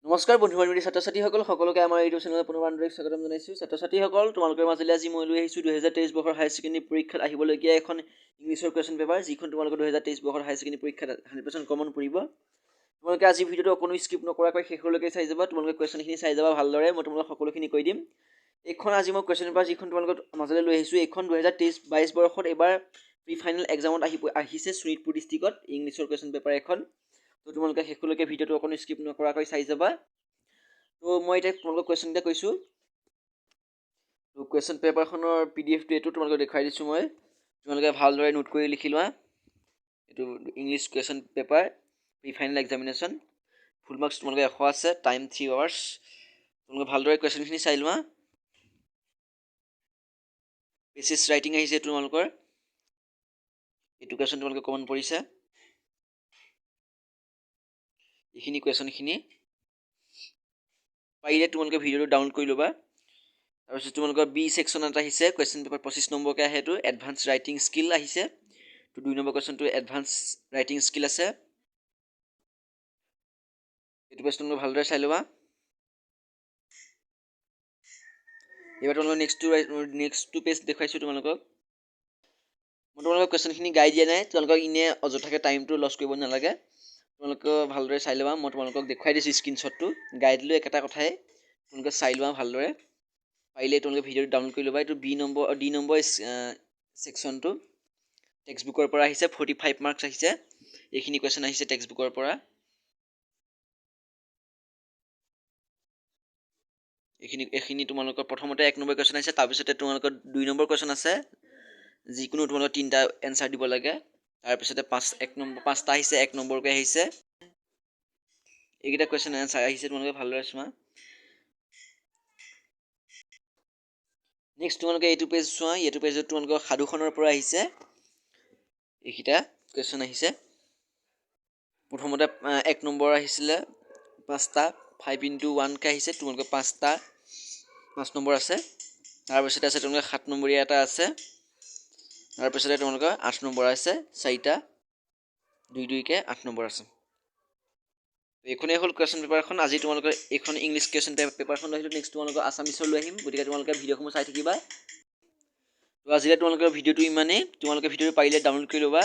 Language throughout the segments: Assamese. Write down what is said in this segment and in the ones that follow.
নমস্কাৰ বন্ধু-বান্ধৱী ছাত্ৰ-ছাত্ৰীসকল সকলোকে আমাৰ ইউটিউব চেনেলত পুনৰ আন্তৰিক স্বাগতম জনাইছোঁ। ছাত্ৰ-ছাত্ৰীসকল তোমালোকৰ মাজলৈ আজি মই লৈ আহিছোঁ 2023 বৰ্ষৰ হায়াৰ ছেকেণ্ডেৰী পৰীক্ষাত আহিবলগীয়া এখন ইংলিছৰ কুৱেশ্যন পেপাৰ, যিখন তোমালোকৰ 2023 বৰ্ষৰ হায়াৰ ছেকেণ্ডেৰী পৰীক্ষাত 100% কমন পৰিব। তোমালোকে আজি ভিডিঅ'টো অকণো স্কিপ নকৰাকৈ শেষলৈকে চাই যাবা। তোমালোকে কুৱেশ্যনখিনি চাই যাবা ভালদৰে, মই তোমালোকক সকলোখিনি কৈ দিম। এইখন আজি মই কুৱেশ্যন পেপাৰ যিখন তোমালোকৰ মাজলৈ লৈ আহিছোঁ, এইখন 2023-22 বৰ্ষত এবাৰ প্ৰি ফাইনেল এক্সামত আহিছে শোণিতপুৰ ডিষ্ট্ৰিক্টত ইংলিছৰ কুৱেশ্যন পেপাৰ এখন। তো তোমালোকে শেষলৈকে ভিডিঅ'টো অকণো স্কিপ নকৰাকৈ চাই যাবা। তো মই এতিয়া তোমালোকক কুৱেশ্যন এটা কৈছোঁ। তো কুৱেশ্যন পেপাৰখনৰ PDF এইটো তোমালোকক দেখুৱাই দিছোঁ মই। তোমালোকে ভালদৰে নোট কৰি লিখি লোৱা। এইটো English question paper pre final examination. Full marks তোমালোকে 100 আছে, টাইম 3 আৱাৰ্ছ। তোমালোকে ভালদৰে কুৱেশ্যনখিনি চাই লোৱা। পেচেজ ৰাইটিং আহিছে তোমালোকৰ। এইটো কুৱেশ্যন তোমালোকে কমন পৰিছে। এইখিনি কুৱেশ্যনখিনি পাৰিলে তোমালোকে ভিডিঅ'টো ডাউনলোড কৰি ল'বা। তাৰপিছত তোমালোকৰ বি ছেকশ্যন এটা আহিছে, কুৱেশ্যন পেপাৰ 25 নম্বৰকৈ আহে। এইটো এডভান্স ৰাইটিং স্কিল আহিছে। তো 2 নম্বৰ কুৱেশ্যনটো এডভান্স ৰাইটিং স্কিল আছে। এইটো কুৱেশ্যন তোমালোকে ভালদৰে চাই ল'বা। এইবাৰ তোমালোকক নেক্সটটো পেজ দেখুৱাইছোঁ তোমালোকক। মই তোমালোকক কুৱেশ্যনখিনি গাই দিয়া নাই, তোমালোকক ইনে অযথাকৈ টাইমটো লছ কৰিব নালাগে। তোমালোকে ভালদৰে চাই ল'বা। মই তোমালোকক দেখুৱাই দিছোঁ স্ক্ৰীনশ্বটটো, গাই দিলোঁ একেটা কথাই। তোমালোকে চাই লোৱা ভালদৰে। পাৰিলে তোমালোকে ভিডিঅ'টো ডাউনলোড কৰি ল'বা। এইটো ডি নম্বৰ ছেকশ্যনটো টেক্সট বুকৰ পৰা আহিছে, 45 মাৰ্কছ আহিছে। এইখিনি কুৱেশ্যন আহিছে টেক্সট বুকৰ পৰা। এইখিনি তোমালোকৰ প্ৰথমতে 1 নম্বৰ কুৱেশ্যন আহিছে, তাৰপিছতে তোমালোকৰ 2 নম্বৰ কুৱেশ্যন আছে, যিকোনো তোমালোকৰ 3টা এনচাৰ দিব লাগে। তাৰপিছতে 5টা আহিছে, 1 নম্বৰকৈ আহিছে। এইকেইটা কুৱেশ্যন এনচাৰ আহিছে, তোমালোকে ভালদৰে চোৱা। নেক্সট তোমালোকে এইটো পেজ চোৱা। এইটো পেজত তোমালোকৰ সাধুখনৰ পৰা আহিছে, এইকেইটা কুৱেশ্যন আহিছে। প্ৰথমতে 1 নম্বৰ আহিছিলে 5টা, 5 into 1কৈ আহিছে। তোমালোকে 5 নম্বৰ আছে। তাৰপিছতে আছে তোমালোকে 7 নম্বৰীয়া এটা আছে। তাৰপিছতে তোমালোকৰ 8 নম্বৰ আছে, 4টা 2-2কৈ 8 নম্বৰ আছে। এইখনেই হ'ল কুৱেশ্যন পেপাৰখন। আজি তোমালোকৰ এইখন ইংলিছ কুৱেশ্যন পেপাৰখন লৈ আহিলোঁ। নেক্সট তোমালোকৰ আছামিছৰ লৈ আহিম, গতিকে তোমালোকে ভিডিঅ'সমূহ চাই থাকিবা। তো আজিলৈ তোমালোকৰ ভিডিঅ'টো ইমানেই। তোমালোকে ভিডিঅ'টো পাৰিলে ডাউনলোড কৰি ল'বা,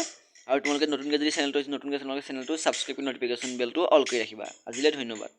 আৰু তোমালোকে নতুনকৈ যদি চেনেলটো ছাবস্ক্ৰাইব কৰি ন'টিফিকেশ্যন বেলটো অল কৰি ৰাখিবা। আজিলৈ ধন্যবাদ।